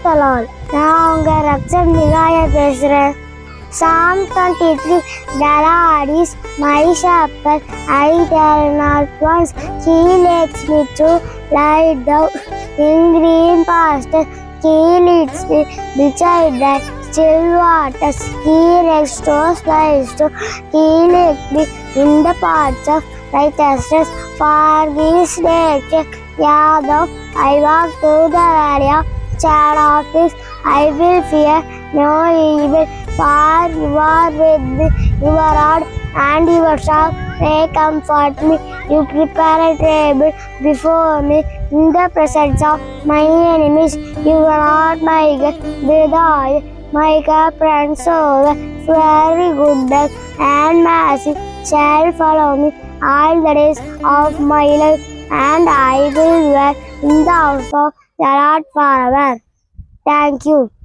the Lord. நான் உங்கள் ரக்ஷன் மிகாயா பேசுகிறேன். Psalm 23. The Lord is my shepherd, I shall not want. He leads me to lie down in green pastures. He leads me beside the still waters. He restores my soul. He leads me in the paths of righteousness for His name's sake. Yeah, though I walk through the valley of shadow of death, I will fear no evil, for you are with me. Your rod and your staff they comfort me. You prepare a table before me in the presence of my enemies. You are not my God with oil. My cup runs over. Very goodness and mercy shall follow me all the days of my life, and I will dwell in the house of the Lord forever. Thank you.